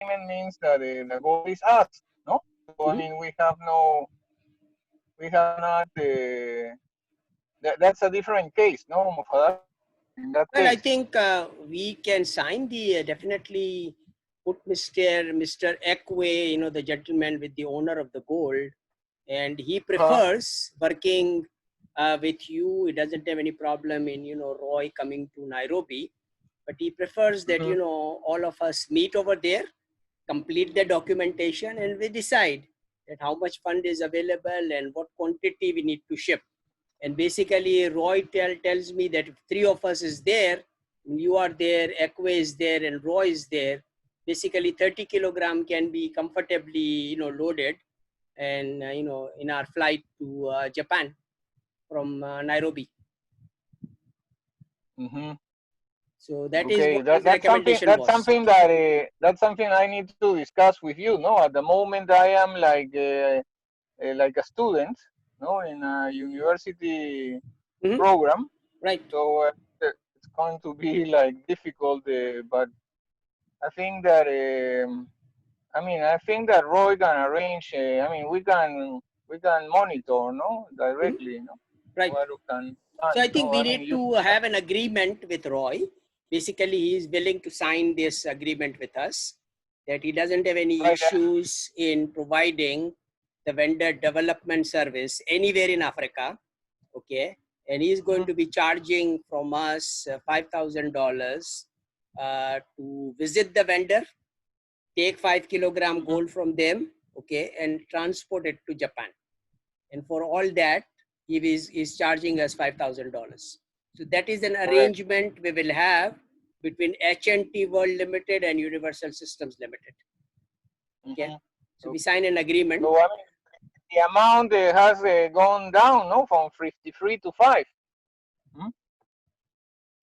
agreement means that the goal is us, no? So I mean, we have not. That's a different case, no, Mufadal? In that Well, I case. think we can sign the definitely put Mr. Ekwe, you know, the gentleman with the owner of the gold, and he prefers working with you. He doesn't have any problem in, you know, Roy coming to Nairobi, but he prefers that, you know, all of us meet over there, complete the documentation, and we decide that how much fund is available and what quantity we need to ship. And basically Roy tells me that if three of us is there, you are there, Ekwe is there, and Roy is there, basically 30 kilogram can be comfortably, you know, loaded and you know, in our flight to Japan from Nairobi. So that is what his recommendation was. That's something I need to discuss with you. No, at the moment I am like a student, no, in a university program. Right. So it's going to be like difficult, but I think that I think that Roy can arrange. We can monitor, no, directly, no. Right. So I think we need to have an agreement with Roy. Basically, he is willing to sign this agreement with us, that he doesn't have any issues in providing the vendor development service anywhere in Africa. Okay. And he is going to be charging from us $5,000 to visit the vendor, take 5 kilogram gold from them, okay, and transport it to Japan. And for all that, he is charging us $5,000. So that is an arrangement we will have between H&T World Limited and Universal Systems Limited. Okay, so we sign an agreement. So the amount has gone down, no, from 53 to 5.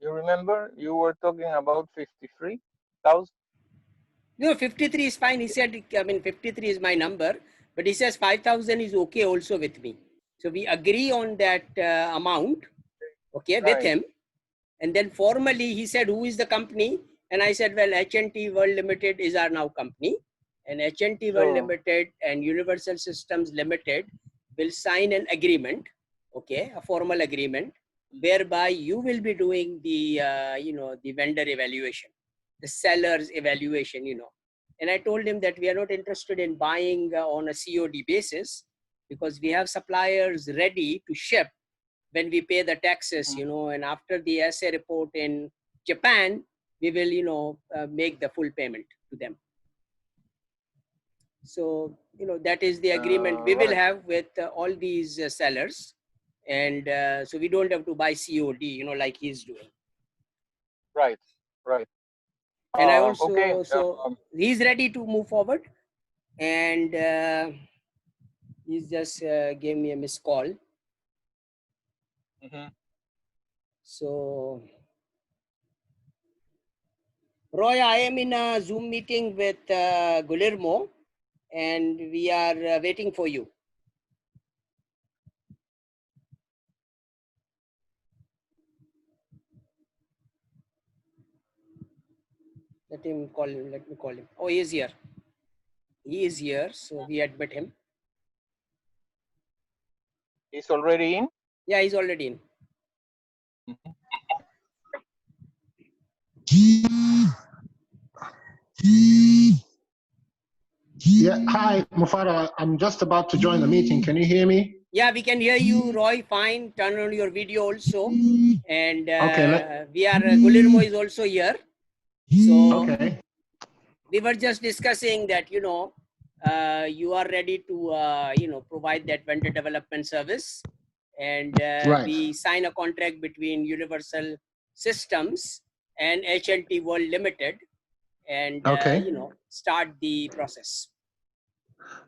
You remember you were talking about 53,000? No, 53 is fine. He said, 53 is my number, but he says 5,000 is okay also with me. So we agree on that amount, okay, with him. And then formally he said, who is the company? And I said, well, H&T World Limited is our now company. And H&T World Limited and Universal Systems Limited will sign an agreement, okay, a formal agreement, whereby you will be doing the, the vendor evaluation, the seller's evaluation, you know. And I told him that we are not interested in buying on a COD basis, because we have suppliers ready to ship when we pay the taxes, you know, and after the assay report in Japan, we will, you know, make the full payment to them. So, you know, that is the agreement we will have with all these sellers. And so we don't have to buy COD, you know, like he's doing. Right. And I also, so he's ready to move forward. And he's just gave me a missed call. So, Roy, I am in a Zoom meeting with Guillermo, and we are waiting for you. Let me call him. Oh, he is here. He is here, so we admit him. He's already in? Yeah, he's already in. Yeah, hi, Mufara. I'm just about to join the meeting. Can you hear me? Yeah, we can hear you, Roy. Fine. Turn on your video also. And Guillermo is also here. So we were just discussing that, you know, you are ready to, provide that vendor development service. And we sign a contract between Universal Systems and H&T World Limited, and start the process.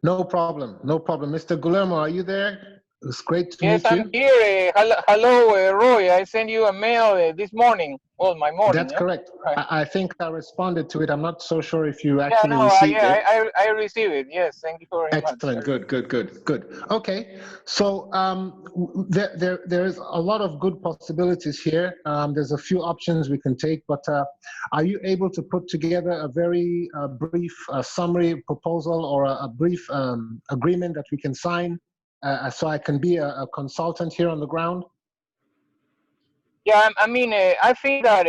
No problem. Mr. Guillermo, are you there? It's great to Yes, meet I'm you. here. Hello, Roy. I sent you a mail this morning. Well, my morning, That's yeah? correct. Right. I think I responded to it. I'm not so sure if you Yeah, actually no, received yeah, it. I received it. Yes, thank you very much. Excellent. Good. Okay. So there is a lot of good possibilities here. There's a few options we can take, but are you able to put together a very brief summary proposal or a brief agreement that we can sign so I can be a consultant here on the ground? Yeah, I mean, I think that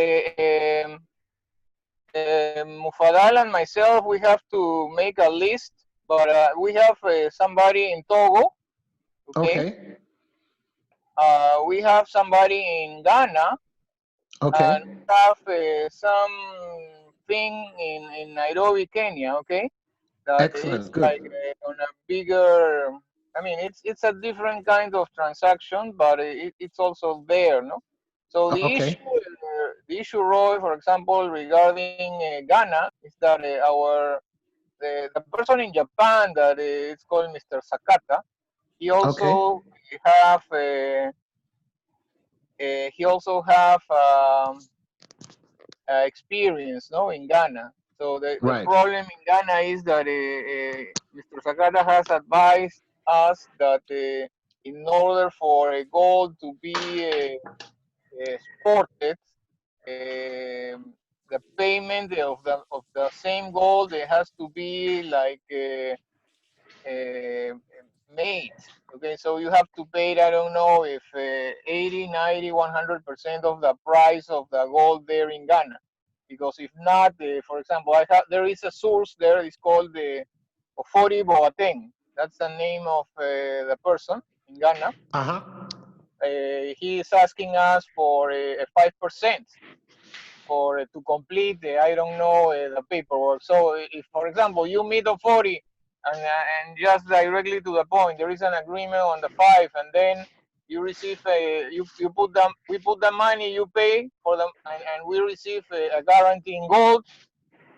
Mufadal and myself, we have to make a list, but we have somebody in Togo, okay? Okay. We have somebody in Ghana, and Okay. we have some thing in Nairobi, Kenya, okay? That it's Excellent. like Good. on a bigger, I mean, it's a different kind of transaction, but it's also there, no? So Okay. the issue, Roy, for example, regarding Ghana, is that the person in Japan that it's called Mr. Sakata, he Okay. also have he also have experience, no, in Ghana. So the Right. problem in Ghana is that Mr. Sakata has advised us that in order for a gold to be exported, the payment of the same gold, it has to be like uh, made. Okay, so you have to pay, I don't know if 80, 90, 100% of the price of the gold there in Ghana. Because if not, for example, there is a source there, it's called the Ofori Boateng. That's the name of the person in Ghana. Uh-huh. He is asking us for a 5% for to complete the, I don't know, the paperwork. So if, for example, you meet a 40 and just directly to the point, there is an agreement on the 5, and then you receive you put them, we put the money, you pay for them, and we receive a guarantee in gold.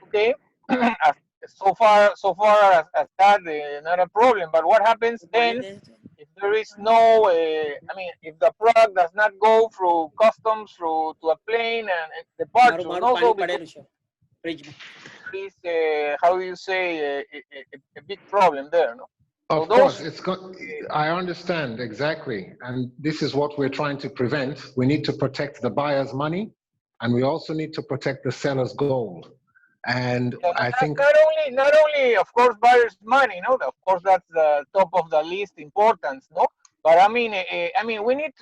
Okay, as, so far as that, not a problem. But what happens then if there is no, I mean, if the product does not go through customs, through to a plane and departure, and also because there is, how do you say, a big problem there, no? So Of course, those, I understand exactly. And this is what we're trying to prevent. We need to protect the buyer's money, and we also need to protect the seller's gold. And I think, not only, of course, buyer's money, no, of course, that's the top of the list importance, no? But I mean, we need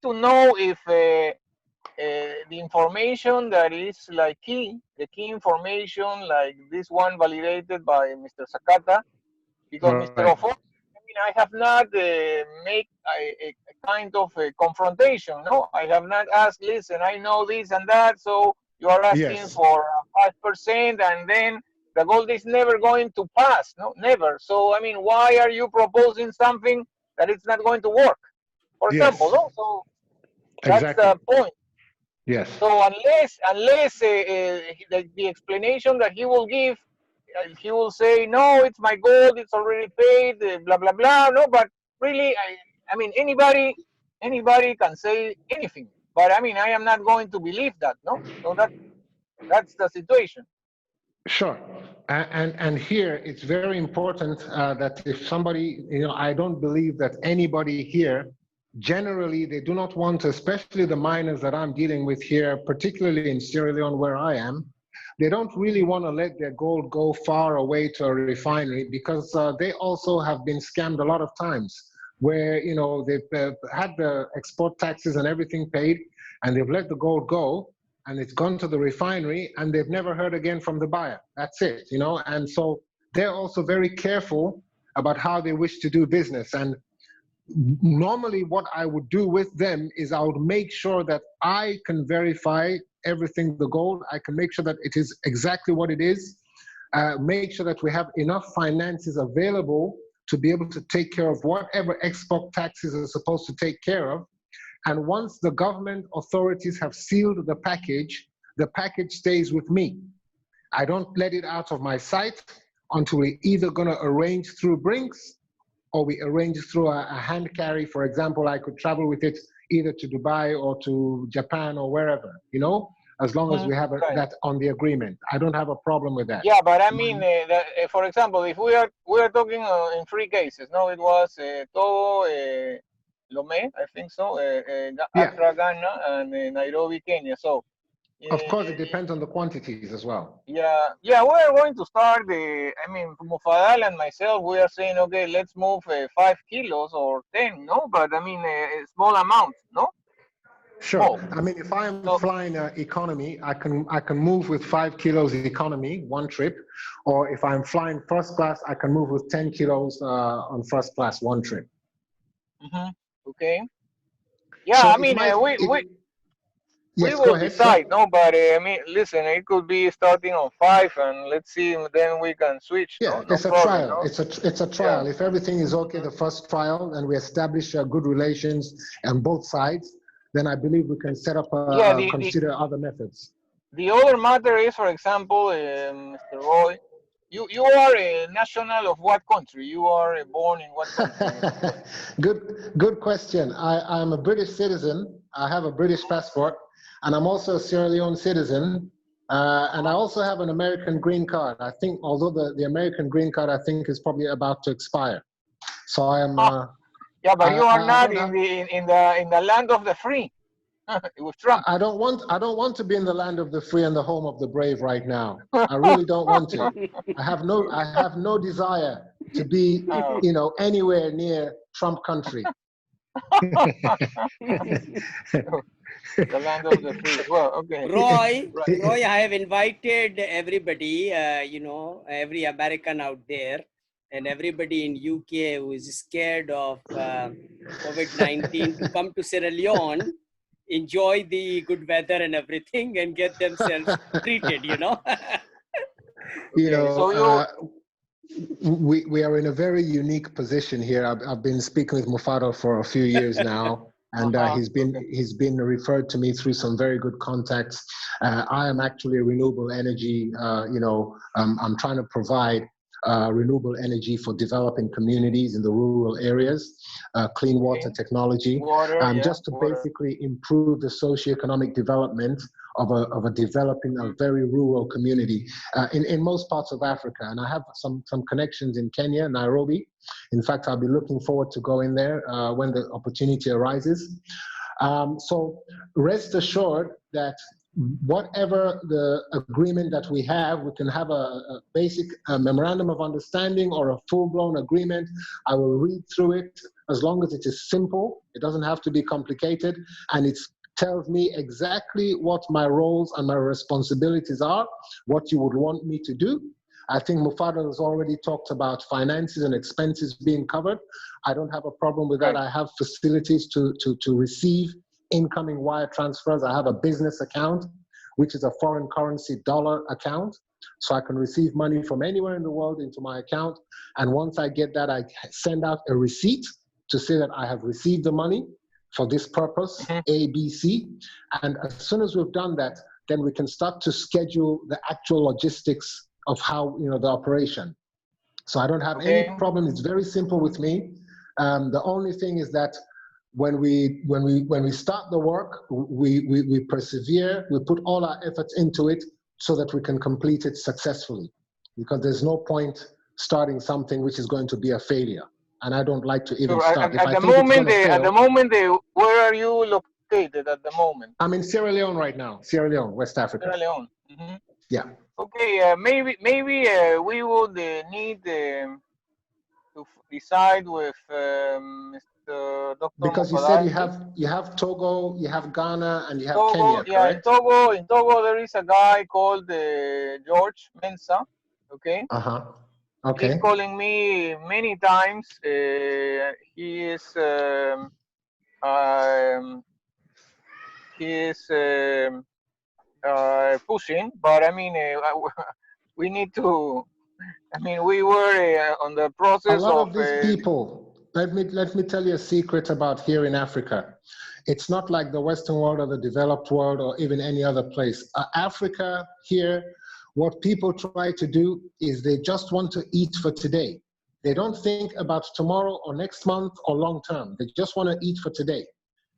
to know if the information that is like the key information, like this one validated by Mr. Sakata, because Mr. right. Ofo, I mean, I have not make a kind of a confrontation. No, I have not asked. Listen, I know this and that, so you are asking Yes, for 5%, and then the gold is never going to pass. No, never. So I mean, why are you proposing something that it's not going to work? For example, yes, no. So that's exactly. the point. Yes, So unless the explanation that he will give, he will say, no, it's my gold, it's already paid, blah blah blah. No, but really, I mean, anybody can say anything. But I mean, I am not going to believe that. No, so that's the situation. sure. And here it's very important that if somebody, I don't believe that anybody here, generally, they do not want to, especially the miners that I'm dealing with here, particularly in Sierra Leone where I am, they don't really want to let their gold go far away to a refinery because they also have been scammed a lot of times where, they've had the export taxes and everything paid and they've let the gold go and it's gone to the refinery and they've never heard again from the buyer. That's it, and so they're also very careful about how they wish to do business. And normally what I would do with them is I would make sure that I can verify everything, the gold. I can make sure that it is exactly what it is, make sure that we have enough finances available to be able to take care of whatever export taxes are supposed to take care of. And once the government authorities have sealed the package stays with me. I don't let it out of my sight until we're either going to arrange through Brinks or we arrange through a hand carry. For example, I could travel with it either to Dubai or to Japan or wherever, you know, as long as we have that on the agreement. I don't have a problem with that. Yeah, but I mean, for example, if we are talking in three cases, no, it was Togo, Lomé, I think so, Accra, Ghana, and Nairobi, Kenya. So, of course, it depends on the quantities as well. Yeah, we are going to start I mean, Mufadal and myself, we are saying, okay, let's move 5 kilos or 10, no? But I mean, a small amount, no? Sure. Small. I mean, if I'm flying economy, I can move with 5 kilos economy, one trip. Or if I'm flying first class, I can move with 10 kilos on first class, one trip. Okay. Yeah, so I mean, we will decide, no? But I mean, listen, it could be starting on 5, and let's see, then we can switch. Yeah, no it's a problem, trial. No? It's a trial. If everything is okay, the first trial, and we establish good relations on both sides, then I believe we can set up consider other methods. The other matter is, for example, Mr. Roy, you are a national of what country? You are born in what country? Good question. I'm a British citizen. I have a British passport, and I'm also a Sierra Leone citizen. And I also have an American green card. I think, although the American green card, I think, is probably about to expire. So I am. Yeah, but you are not in the land of the free. With Trump. I don't want to be in the land of the free and the home of the brave right now. I really don't want to. I have no desire to be, you know, anywhere near Trump country. The land of the free. Well, okay. Roy, I have invited everybody, you know, every American out there, and everybody in UK who is scared of COVID-19 to come to Sierra Leone, enjoy the good weather and everything, and get themselves treated, you know. You know, so we are in a very unique position here. I've been speaking with Mufado for a few years now, and he's been referred to me through some very good contacts. I am actually a renewable energy. You know, I'm trying to provide renewable energy for developing communities in the rural areas, clean water technology, just to basically improve the socioeconomic development of a developing, a very rural community in most parts of Africa. And I have some connections in Kenya, Nairobi. In fact, I'll be looking forward to going there when the opportunity arises. So rest assured that whatever the agreement that we have, we can have a basic memorandum of understanding or a full-blown agreement. I will read through it as long as it is simple. It doesn't have to be complicated, and it tells me exactly what my roles and my responsibilities are, what you would want me to do. I think Mufado has already talked about finances and expenses being covered. I don't have a problem with that. I have facilities to receive incoming wire transfers. I have a business account, which is a foreign currency dollar account. So I can receive money from anywhere in the world into my account. And once I get that, I send out a receipt to say that I have received the money for this purpose, A, B, C. And as soon as we've done that, then we can start to schedule the actual logistics of how, you know, the operation. So I don't have any problem. It's very simple with me. The only thing is that when we start the work, we persevere, we put all our efforts into it so that we can complete it successfully, because there's no point starting something which is going to be a failure, and I don't like to even start. At the moment, where are you located at the moment? I'm in Sierra Leone right now, Sierra Leone, West Africa. Sierra Leone. Yeah. Okay, maybe we would need to decide with Mr. Dr. Because Mufadal. you have Togo, you have Ghana, and you have Togo, Kenya, correct? Yeah, in Togo there is a guy called George Mensah. Okay. Okay. He's calling me many times. He is pushing, but I mean, we need to. I mean, we were on the process of these people. Let me tell you a secret about here in Africa. It's not like the Western world or the developed world or even any other place. Africa here, what people try to do is they just want to eat for today. They don't think about tomorrow or next month or long term. They just want to eat for today.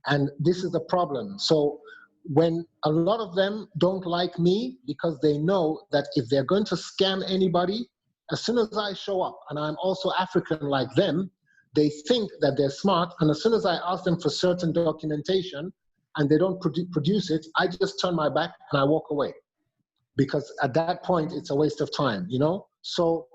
And this is the problem. So when a lot of them don't like me because they know that if they're going to scam anybody, as soon as I show up, and I'm also African like them, they think that they're smart. And as soon as I ask them for certain documentation and they don't produce it, I just turn my back and I walk away. Because at that point, it's a waste of time, you know? So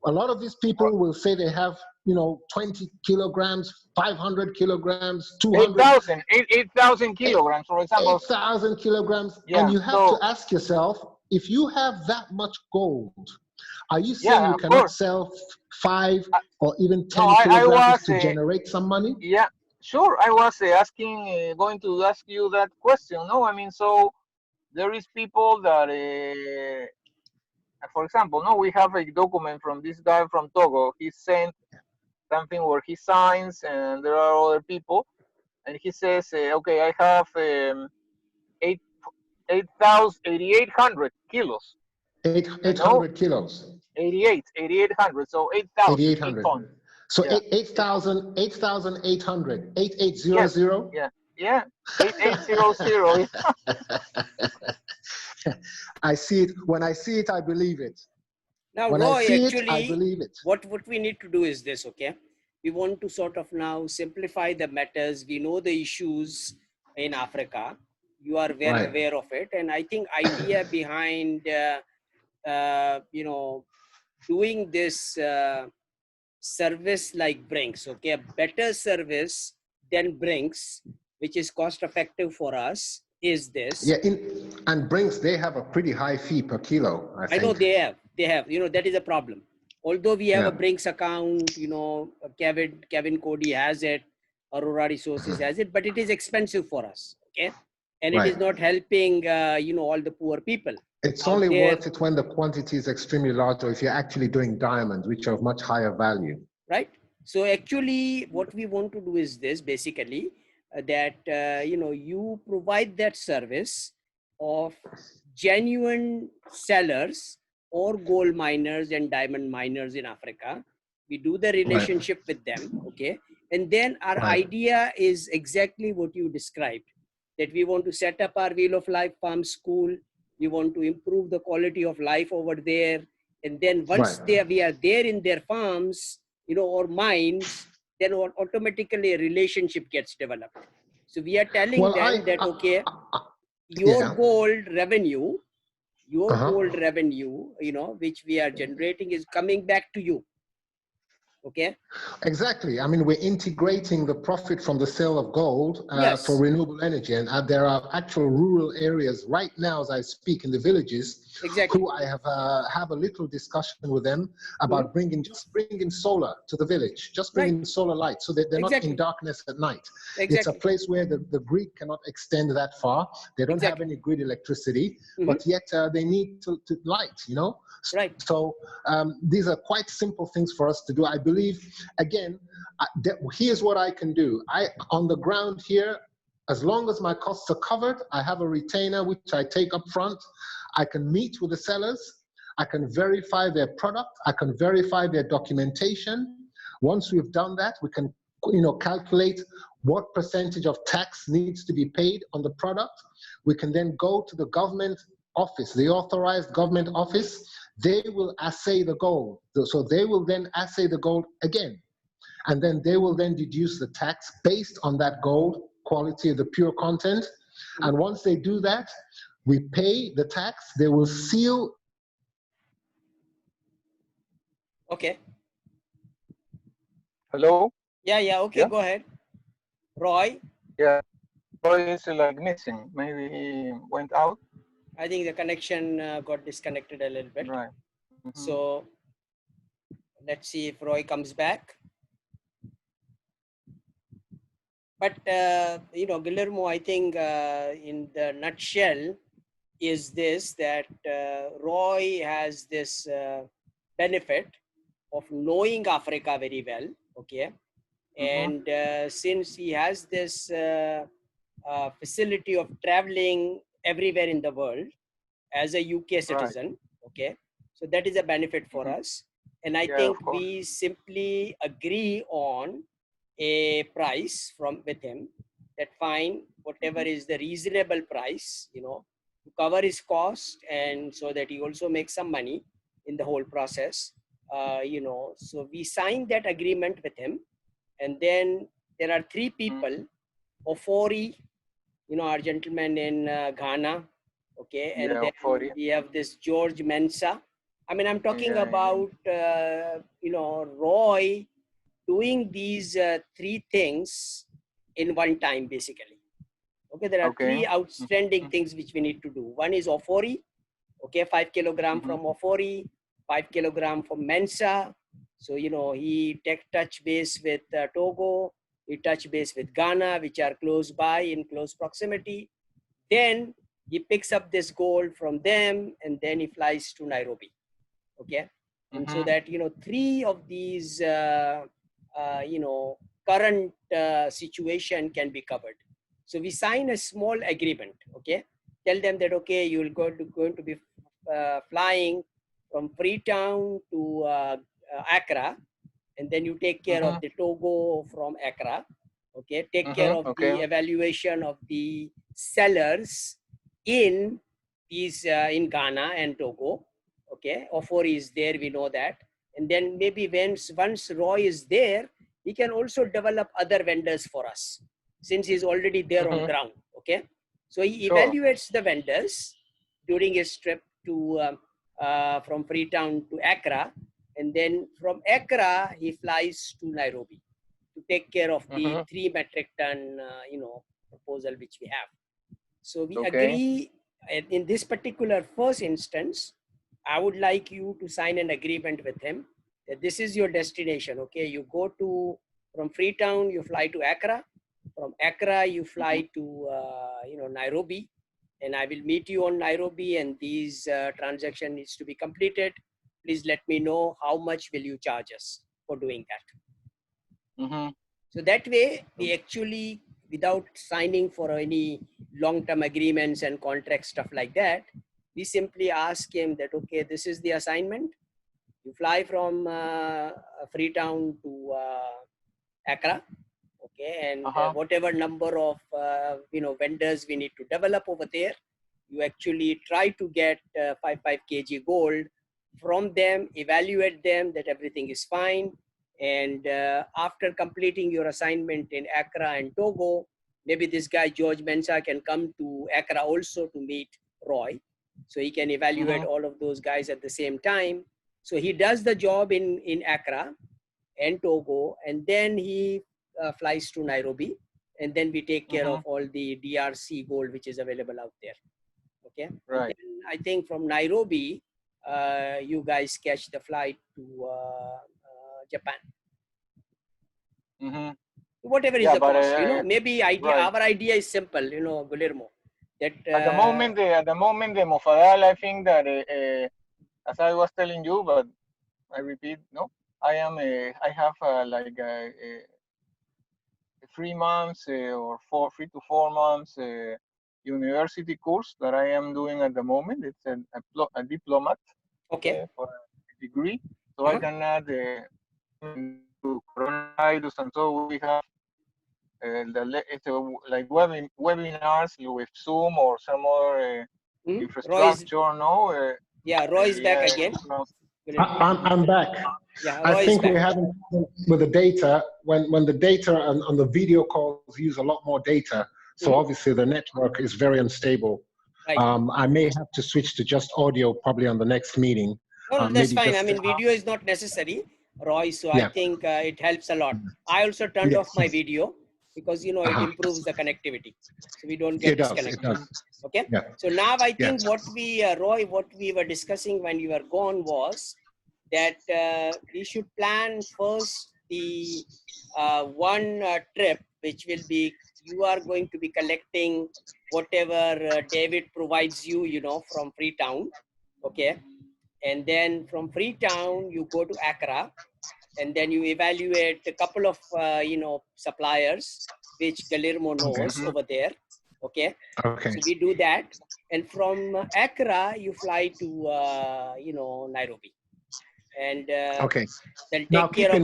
a lot of these people will say they have, you know, 20 kilograms, 500 kilograms, 200. 8,000 kilograms, for example. 8,000 kilograms. Yeah, And you have so, to ask yourself, if you have that much gold, are you saying yeah, you of cannot course. sell 5 or even 10 No, I kilograms was, to generate some money? yeah, sure. I was asking, going to ask you that question. No, I mean, so there is people that, for example, no, we have a document from this guy from Togo. He sent something where he signs, and there are other people, and he says, okay, I have 8,800 kilos, you know, 800 kilos. 8,800, so 8,000, 8 8,800. tons. So Yeah. 8,800, Yes. 8800. Yeah. Yeah. 8,800. I see it. When I see it, I believe it. Now, When I Roy, see it, I actually, believe it. what we need to do is this, okay? We want to sort of now simplify the matters. We know the issues in Africa. You are well Right. aware of it. And I think idea behind, you know, doing this service like Brinks, okay? A better service than Brinks, which is cost effective for us, is this. Yeah, and Brinks, they have a pretty high fee per kilo, I think. I know they have, you know, that is a problem. Although we have Yeah. a Brinks account, you know, Kevin Cody has it, Aurora Resources has it, but it is expensive for us, okay? And it is not helping, you know, all the poor people. It's only worth it when the quantity is extremely large, or if you're actually doing diamonds, which are of much higher value. Right. So actually, what we want to do is this, basically, that, you know, you provide that service of genuine sellers or gold miners and diamond miners in Africa. We do the relationship with them, okay? And then our idea is exactly what you described, that we want to set up our Wheel of Life Farm School. We want to improve the quality of life over there. And then once we are there in their farms, you know, or mines, then automatically a relationship gets developed. So we are telling them that, okay, your gold revenue, you know, which we are generating is coming back to you. Okay. Exactly. I mean, we're integrating the profit from the sale of gold for renewable energy. And there are actual rural areas right now, as I speak, in the villages, who I have a little discussion with them about bringing solar to the village, just bringing solar light so that they're not in darkness at night. It's a place where the grid cannot extend that far. They don't have any grid electricity, but yet they need to light, you know? So these are quite simple things for us to do. I believe, again, here's what I can do. On the ground here, as long as my costs are covered, I have a retainer which I take up front. I can meet with the sellers. I can verify their product. I can verify their documentation. Once we've done that, we can, you know, calculate what percentage of tax needs to be paid on the product. We can then go to the government office, the authorized government office. They will assay the gold. So they will then assay the gold again. And then they will then deduce the tax based on that gold quality of the pure content. And once they do that, we pay the tax. They will seal. Okay. Hello? Yeah. Okay, go ahead. Roy? Yeah, Roy is like missing. Maybe he went out. I think the connection got disconnected a little bit. Right. So let's see if Roy comes back. But, you know, Guillermo, I think in the nutshell is this, that Roy has this benefit of knowing Africa very well, okay? And since he has this facility of traveling everywhere in the world as a UK citizen, okay? So that is a benefit for us. And I Yeah, think of course. we simply agree on a price with him, that fine, whatever is the reasonable price, to cover his cost, and so that he also makes some money in the whole process. So we signed that agreement with him. And then there are three people, Ofori, our gentleman in Ghana, okay, and Yeah, then for it. we have this George Mensa. I mean, I'm talking Yeah, yeah. about, Roy doing these three things in one time, basically. Okay, there are Okay. three outstanding things which we need to do. One is Ofori, okay, 5 kilogram from Ofori, 5 kilogram from Mensa. So, he touch base with Togo, he touch base with Ghana, which are close by, in close proximity. Then he picks up this gold from them, and then he flies to Nairobi. Okay. And so that, three of these, current situation can be covered. So we sign a small agreement. Okay. Tell them that, okay, you will going to be flying from Freetown to Accra, and then you take care of the Togo from Accra. Okay. Take care of Okay. the evaluation of the sellers in these in Ghana and Togo. Okay, Ofori is there, we know that. And then maybe once Roy is there, he can also develop other vendors for us, since he's already there on ground. Okay, so he evaluates the vendors during his trip to from Freetown to Accra, and then from Accra he flies to Nairobi to take care of the 3 metric ton proposal which we have. So we agree in this particular first instance. I would like you to sign an agreement with him that this is your destination. Okay, you go to from Freetown, you fly to Accra. From Accra, you fly to Nairobi, and I will meet you on Nairobi. And these transaction needs to be completed. Please let me know how much will you charge us for doing that. So that way, we actually, without signing for any long-term agreements and contract stuff like that, we simply ask him that, okay, this is the assignment. You fly from Freetown to Accra, okay, and whatever number of vendors we need to develop over there, you actually try to get 5 kg gold from them, evaluate them that everything is fine. And after completing your assignment in Accra and Togo, maybe this guy George Mensa can come to Accra also to meet Roy, so he can evaluate all of those guys at the same time. So he does the job in Accra and Togo, and then he flies to Nairobi, and then we take care of all the DRC gold which is available out there. Okay, right. And then I think from Nairobi, you guys catch the flight to Japan. Whatever is the cost, maybe our idea is simple, Guillermo. That at the moment, the Mofadal, I think that as I was telling you, but I repeat, no, I have like a 3 months or 3 to 4 months university course that I am doing at the moment. It's a diplomat for a degree, so I can add to coronavirus, and so we have like webinars with Zoom or some other infrastructure. Roy is back again. I'm back. Yeah, I think we're having with the data when the data on the video calls use a lot more data. So obviously the network is very unstable. Right. I may have to switch to just audio probably on the next meeting. No, that's fine. I mean, video is not necessary, Roy. So I think it helps a lot. I also turned off my video because it improves the connectivity, so we don't get disconnected. It does. Okay. Yeah. So now I think what we, Roy, what we were discussing when you were gone was that we should plan first the one trip, which will be, you are going to be collecting whatever David provides you, from Freetown. Okay. And then from Freetown, you go to Accra, and then you evaluate a couple of, suppliers, which Guillermo knows over there. Okay. So we do that. And from Accra, you fly to, Nairobi. and Okay. then Now take care of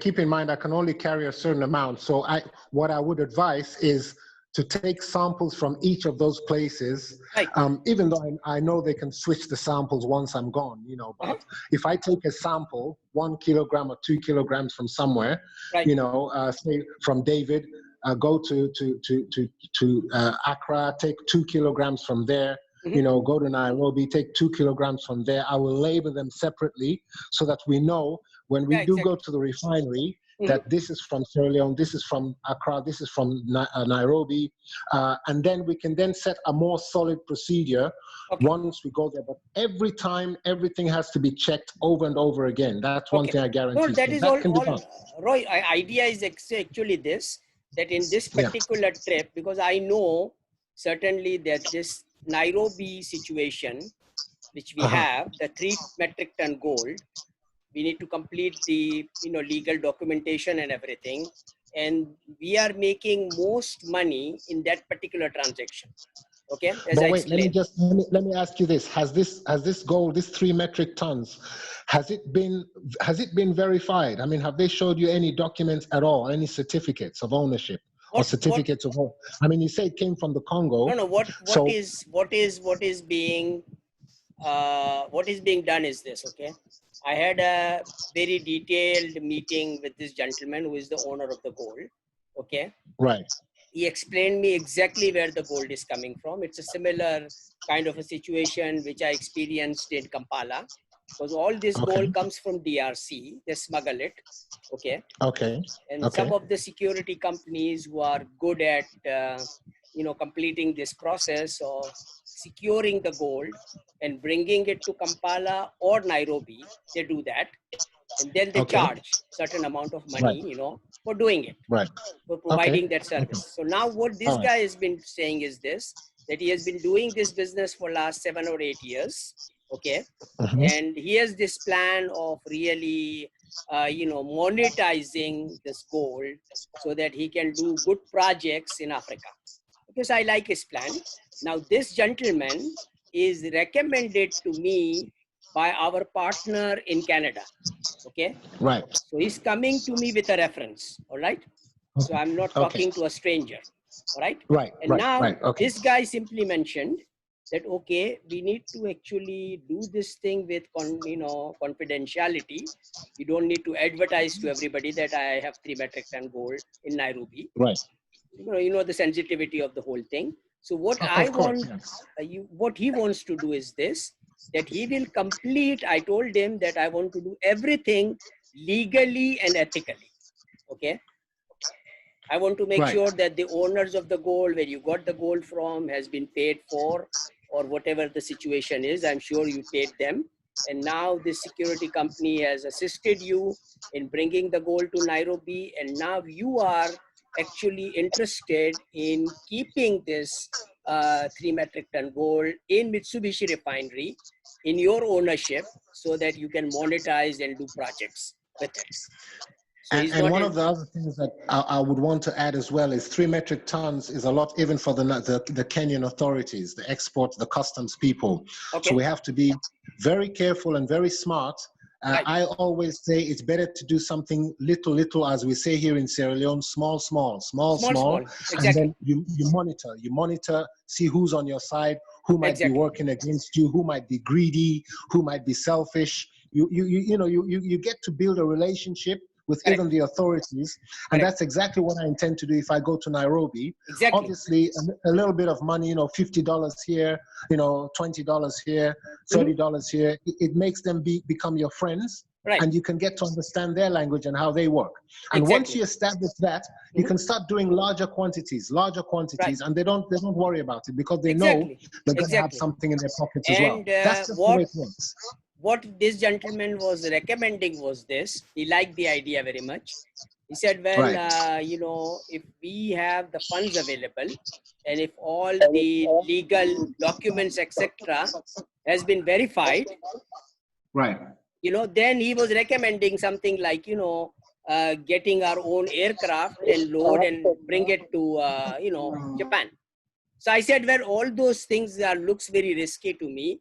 keep in mind, I can only carry a certain amount. So what I would advise is to take samples from each of those places, right. even though I know they can switch the samples once I'm gone, you know, but if I take a sample, 1 kilogram or 2 kilograms from somewhere, Right. you know, say from David, go to Accra, take 2 kilograms from there, you know, go to Nairobi, take 2 kilograms from there. I will label them separately so that we know when we do go to the refinery that this is from Sierra Leone, this is from Accra, this is from Nairobi, and then we can then set a more solid procedure once we go there. But every time, everything has to be checked over and over again. That's one thing I guarantee. No, that so is that can be done. Roy, idea is actually this, that in this particular trip, because I know certainly that this Nairobi situation, which we have, the 3 metric ton gold, we need to complete the legal documentation and everything, and we are making most money in that particular transaction. Okay, as But I wait, explained. let me ask you this: has this gold, this 3 metric tons, has it been verified? I mean, have they showed you any documents at all, any certificates of ownership or certificates of? I mean, you say it came from the Congo. No, what is being done is this. Okay, I had a very detailed meeting with this gentleman who is the owner of the gold. Okay, right. He explained me exactly where the gold is coming from. It's a similar kind of a situation which I experienced in Kampala, because all this gold comes from DRC. They smuggle it. Okay. And some of the security companies who are good at completing this process of securing the gold and bringing it to Kampala or Nairobi, they do that, and then they charge certain amount of money, for doing it, for providing that service. So now what this guy has been saying is this, that he has been doing this business for last 7 or 8 years. Okay. And he has this plan of really, monetizing this gold so that he can do good projects in Africa. Because I like his plan. Now, this gentleman is recommended to me by our partner in Canada. Okay. Right. So he's coming to me with a reference. All right. So I'm not talking to a stranger. All right. Right. And now this guy simply mentioned that, okay, we need to actually do this thing with, confidentiality. You don't need to advertise to everybody that I have 3 metric ton gold in Nairobi. Right. The sensitivity of the whole thing. So what what he wants to do is this, that he will complete. I told him that I want to do everything legally and ethically. Okay. I want to make sure that the owners of the gold, where you got the gold from, has been paid for, or whatever the situation is. I'm sure you paid them. And now this security company has assisted you in bringing the gold to Nairobi. And now you are actually interested in keeping this 3 metric ton gold in Mitsubishi refinery in your ownership, so that you can monetize and do projects with it. So and one of the other things that I would want to add as well is 3 metric tons is a lot even for the Kenyan authorities, the export, the customs people. So we have to be very careful and very smart. I always say it's better to do something little, as we say here in Sierra Leone, small. Exactly. And then you monitor, see who's on your side, who might be working against you, who might be greedy, who might be selfish. You get to build a relationship with even the authorities. And that's exactly what I intend to do if I go to Nairobi. Obviously, a little bit of money, $50 here, $20 here, $30 here. It makes them become your friends. And you can get to understand their language and how they work. And once you establish that, you can start doing larger quantities, and they don't worry about it because they know they're going to have something in their pockets as well. That's just the way it works. What this gentleman was recommending was this. He liked the idea very much. He said, well, if we have the funds available, and if all the legal documents, etc., has been verified, then he was recommending something like, getting our own aircraft and load and bring it to, Japan. So I said, well, all those things looks very risky to me,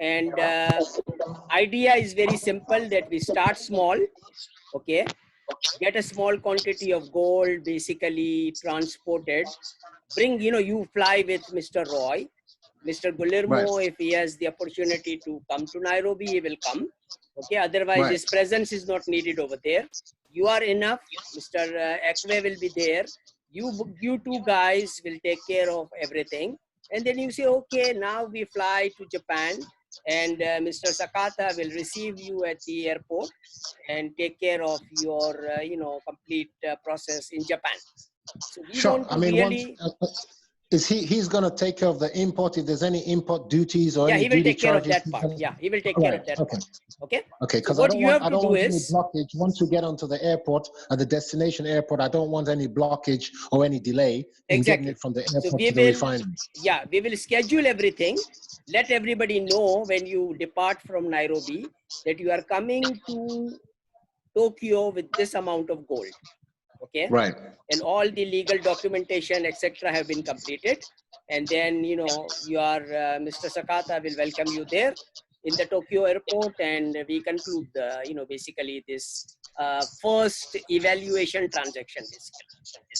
And idea is very simple, that we start small, okay, get a small quantity of gold basically transported, bring, you fly with Mr. Roy, Mr. Guillermo, Right. if he has the opportunity to come to Nairobi, he will come, okay, otherwise Right. his presence is not needed over there. You are enough, Mr. Ekwe will be there, you two guys will take care of everything, and then you say, okay, now we fly to Japan, and Mr. Sakata will receive you at the airport and take care of your complete process in Japan. So we Sure. want I to mean, once really, is he's going to take care of the import if there's any import duties or yeah, any he will duty take care of charges? that part. Yeah, he will take care Right. of that Okay. part. Okay. Okay. So Because what you have I to don't do want any is, blockage once you get onto the airport at the destination airport. I don't want any blockage or any delay in getting exactly. it from the So airport we to the will, refinery. yeah, we will schedule everything. Let everybody know when you depart from Nairobi that you are coming to Tokyo with this amount of gold. Okay. Right. And all the legal documentation, etc., have been completed. And then, your Mr. Sakata will welcome you there in the Tokyo airport, and we conclude the, basically this first evaluation transaction, basically.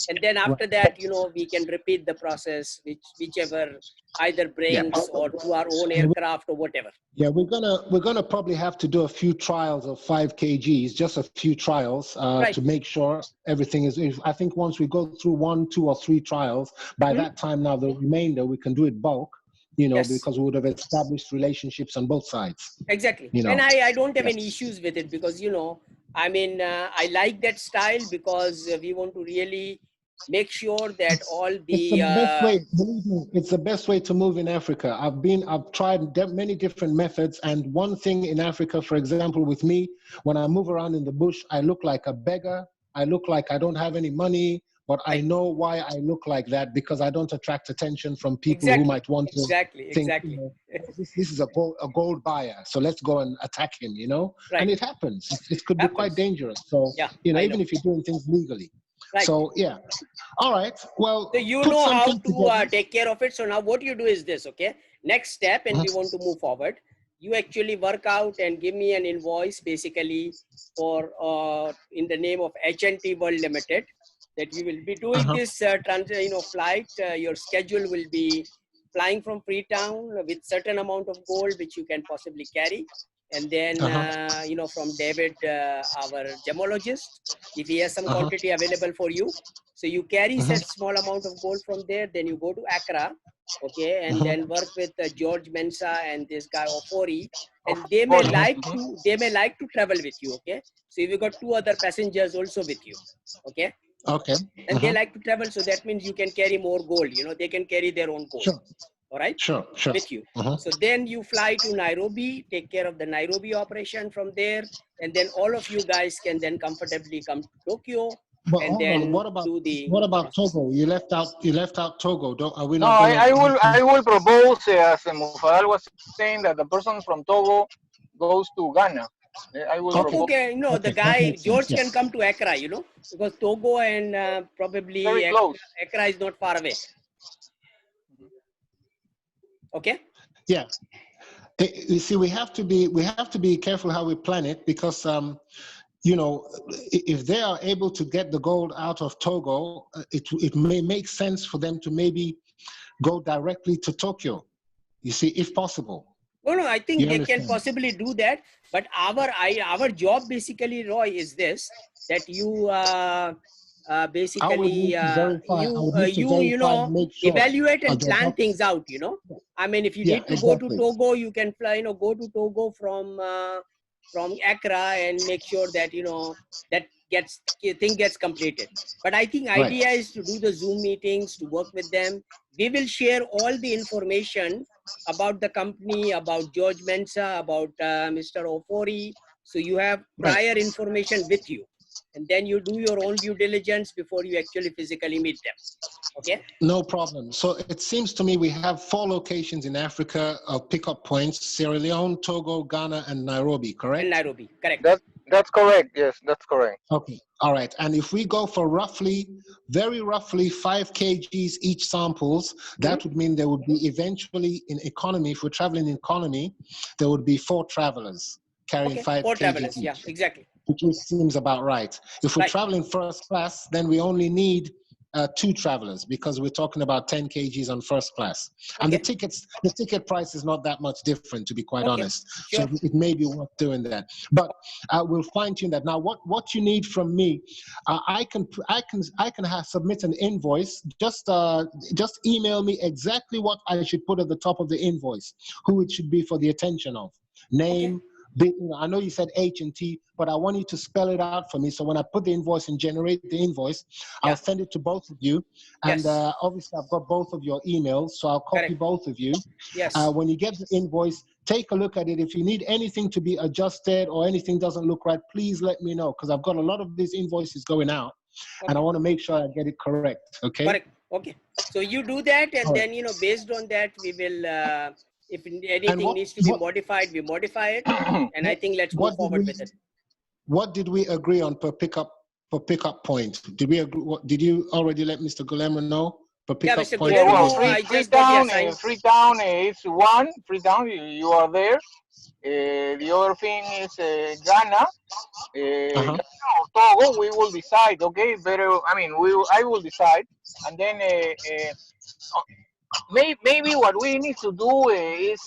And then Right. after that, we can repeat the process, whichever either Yeah. brains or through our own aircraft or whatever. Yeah, we're gonna probably have to do a few trials of 5 kgs, just a few trials Right. to make sure everything is. I think once we go through 1, 2, or 3 trials, by that time now the remainder we can do it bulk, Yes. because we would have established relationships on both sides. Exactly. You know. And I don't have Yes. any issues with it because, I mean, I like that style because we want to really make sure that all It's the the best way. Believe me, it's the best way to move in Africa. I've tried many different methods, and one thing in Africa, for example, with me, when I move around in the bush, I look like a beggar. I look like I don't have any money, but I know why I look like that, because I don't attract attention from people who might want to think, this is a gold buyer, so let's go and attack him, Right. And it happens. It could be quite dangerous. So, Yeah, even if you're doing things legally. Right. So, yeah. All right. Well, So you put know how something to together. take care of it. So now what you do is this, okay? Next step, and we want to move forward. You actually work out and give me an invoice basically for in the name of H&T World Limited, that we will be doing this flight. Your schedule will be flying from Freetown with certain amount of gold which you can possibly carry, and then from David, our gemologist, if he has some quantity available for you. So you carry such small amount of gold from there, then you go to Accra, okay, and then work with George Mensa and this guy Ofori, and they may like to travel with you, okay. So you got 2 other passengers also with you, okay. Okay. And they like to travel, so that means you can carry more gold. They can carry their own gold. Sure. All right. Sure. With you. So then you fly to Nairobi, take care of the Nairobi operation from there, and then all of you guys can then comfortably come to Tokyo. But And hold then on. What about do the process. Togo? You left out Togo. Are we No, not going to? I will propose, as Mufadal was saying, that the person from Togo goes to Ghana. I will propose. Okay, the guy George can come to Accra, because Togo and probably Very close. Accra is not far away. Okay. Yeah. You see, we have to be careful how we plan it, because if they are able to get the gold out of Togo, it may make sense for them to maybe go directly to Tokyo. You see, if possible. No, I think they can possibly do that. But our job basically, Roy, is this, that you basically evaluate and plan things out. I mean, if you need to go to Togo, you can fly. Go to Togo from Accra and make sure that that thing gets completed. But I think idea is to do the Zoom meetings, to work with them. We will share all the information about the company, about George Mensa, about Mr. Ofori. So you have prior information with you, and then you do your own due diligence before you actually physically meet them. Okay. No problem. So it seems to me we have 4 locations in Africa of pickup points: Sierra Leone, Togo, Ghana, and Nairobi. Correct? And Nairobi, correct. That's correct. Yes, that's correct. Okay, all right. And if we go for roughly, very roughly 5 kgs each samples, that would mean there would be eventually in economy, if we're traveling in economy, there would be 4 travelers carrying Okay, 5 4 kgs travelers. Yeah, each, exactly. which seems about right. If we're Right. traveling first class, then we only need 2 travelers because we're talking about 10 kgs on first class. And the ticket price is not that much different, to be quite honest. Sure. So it may be worth doing that. But we'll fine tune that. Now, what you need from me, I can submit an invoice. Just email me exactly what I should put at the top of the invoice, who it should be for the attention of, name. I know you said H&T, but I want you to spell it out for me. So when I put the invoice and generate the invoice, I'll send it to both of you. And obviously, I've got both of your emails, so I'll copy both of you. Yes. When you get the invoice, take a look at it. If you need anything to be adjusted or anything doesn't look right, please let me know, because I've got a lot of these invoices going out, and I want to make sure I get it correct. Okay. Correct. Okay. So you do that, and then based on that, we will. If anything needs to be modified, we modify it, and I think let's move forward with it. What did we agree on per pickup point? Did we agree? Did you already let Mr. Guillermo know per pickup point? Guillermo, well, Freetown is 1. Freetown, you are there. The other thing is Ghana. Ghana or Togo, we will decide. Okay, better. I mean, I will decide, and then maybe what we need to do is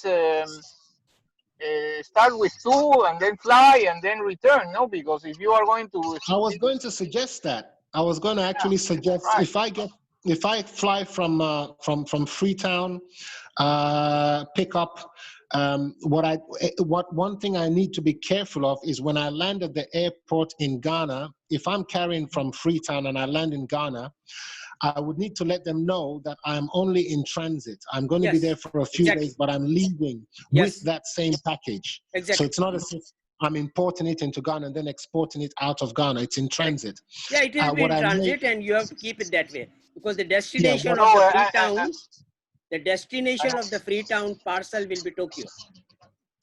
start with 2 and then fly and then return. No, because if you are going to, I was going to suggest that. I was going to actually suggest if I fly from Freetown, pick up. One thing I need to be careful of is when I land at the airport in Ghana. If I'm carrying from Freetown and I land in Ghana, I would need to let them know that I'm only in transit. I'm going to be there for a few days, but I'm leaving with that same package. So it's not as if I'm importing it into Ghana and then exporting it out of Ghana. It's in transit. Yeah, it will be in transit, and you have to keep it that way, because the destination of the Freetown, the destination of the Freetown parcel will be Tokyo.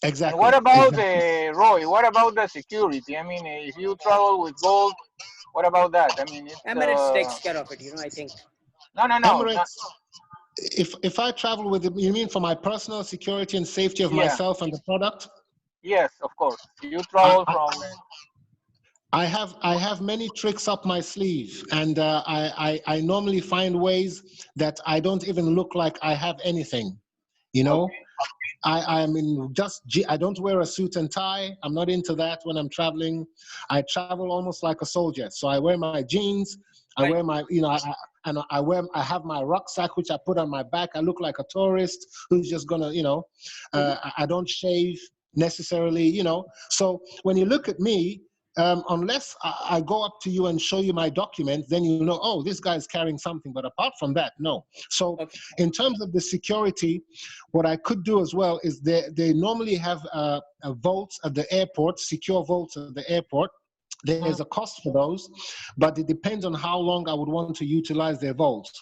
Exactly. And what about Roy? What about the security? I mean, if you travel with gold, what about that? I mean, Emirates takes care of it, I think. No. Emirates, if I travel with it, you mean for my personal security and safety of myself and the product? Yes, of course. You travel from. I have many tricks up my sleeve, and I normally find ways that I don't even look like I have anything. I mean, I don't wear a suit and tie. I'm not into that when I'm traveling. I travel almost like a soldier. So I wear my jeans. I wear my, I have my rucksack, which I put on my back. I look like a tourist who's just gonna, I don't shave necessarily, So when you look at me, unless I go up to you and show you my document, then you know, oh, this guy is carrying something. But apart from that, no. So in terms of the security, what I could do as well is they normally have vaults at the airport, secure vaults at the airport. There's a cost for those, but it depends on how long I would want to utilize their vaults.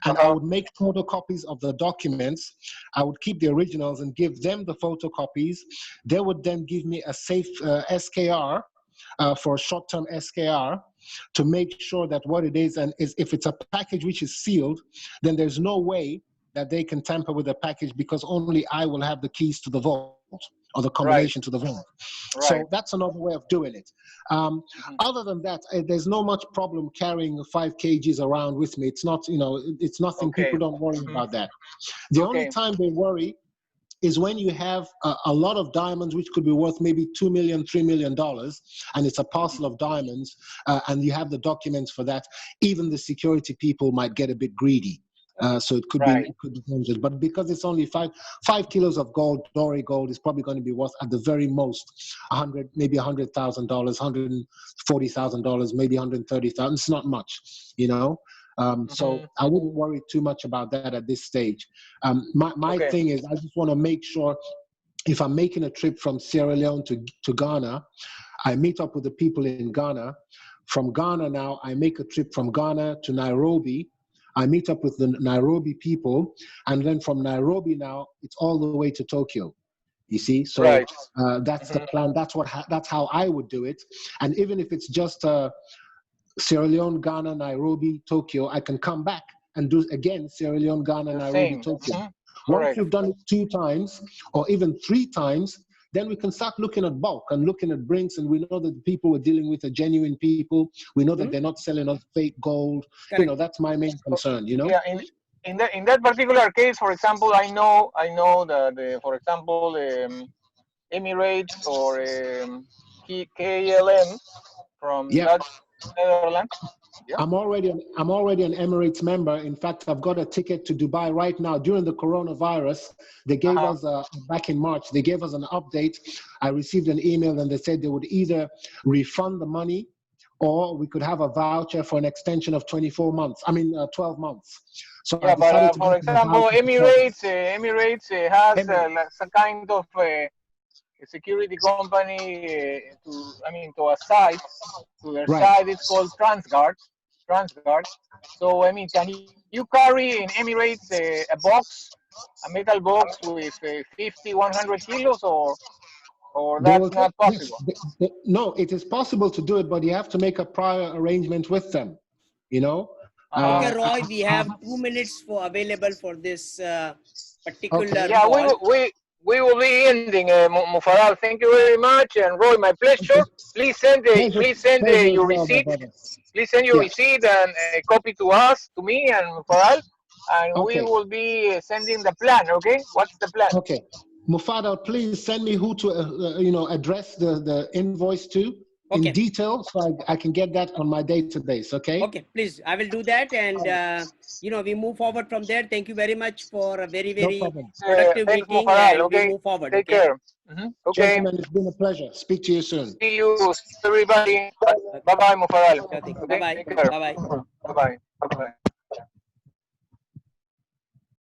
And I would make photocopies of the documents. I would keep the originals and give them the photocopies. They would then give me a safe SKR, for a short-term SKR, to make sure that what it is, and if it's a package which is sealed, then there's no way that they can tamper with the package, because only I will have the keys to the vault or the combination to the vault. So that's another way of doing it. Other than that, there's no much problem carrying 5 kgs around with me. It's not, it's nothing. People don't worry about that. The only time they worry is when you have a lot of diamonds, which could be worth maybe $2 million, $3 million, and it's a parcel of diamonds, and you have the documents for that. Even the security people might get a bit greedy. So it could be dangerous. But because it's only 5 kilos of gold, Dore gold is probably going to be worth at the very most maybe $100,000, $140,000, maybe $130,000. It's not much, So I wouldn't worry too much about that at this stage. My thing is, I just want to make sure, if I'm making a trip from Sierra Leone to Ghana, I meet up with the people in Ghana. From Ghana now, I make a trip from Ghana to Nairobi. I meet up with the Nairobi people, and then from Nairobi now, it's all the way to Tokyo. You see, so Right. that's the plan. That's how I would do it. And even if it's just Sierra Leone, Ghana, Nairobi, Tokyo, I can come back and do again Sierra Leone, Ghana, The Nairobi, same. Tokyo. Once Correct. you've done it 2 times or even 3 times, then we can start looking at bulk and looking at brinks, and we know that the people we're dealing with are genuine people. We know that they're not selling us fake gold. Correct. You know, that's my main concern, you know? Yeah, in that particular case, for example, I know that for example, Emirates or KLM from Yeah. Dutch Netherlands. Yeah. I'm already an Emirates member. In fact, I've got a ticket to Dubai right now. During the coronavirus, they gave us back in March. They gave us an update. I received an email, and they said they would either refund the money, or we could have a voucher for an extension of 12 months. So Yeah, I decided but to go for for the example, voucher for 12 months. Emirates has Emirates. some kind of a security company to a site. To their Right. side, it's called TransGuard. So I mean, can you carry in Emirates a metal box with 50, 100 kilos, or They that's will not take, yes, possible? no, it is possible to do it, but you have to make a prior arrangement with them, you know? Okay, Uh-huh. Roy, we have 2 minutes for available for this particular Yeah, call. we will be ending, Mufaral. Thank you very much, and Roy, my pleasure. Pleasure, Please send pleasure as your well, my receipt. brother. Please send your Yeah. receipt and a copy to us, to me, and Mufaral, and we Okay. will be sending the plan. Okay, what's the plan? Okay. Mufadal, please send me who to, address the invoice to in Okay. detail, so I can get that on my database. Okay. Okay, please. I will do that, and we move forward from there. Thank you very much for a very, No very problem. productive Thanks, meeting, Mufaral. and we Okay, move forward. take Okay. care. Okay, Gentlemen, it's been a pleasure. Speak to you soon. see you everybody. Bye bye, Mufaral. Bye Okay, bye. take care. Bye bye. Bye bye.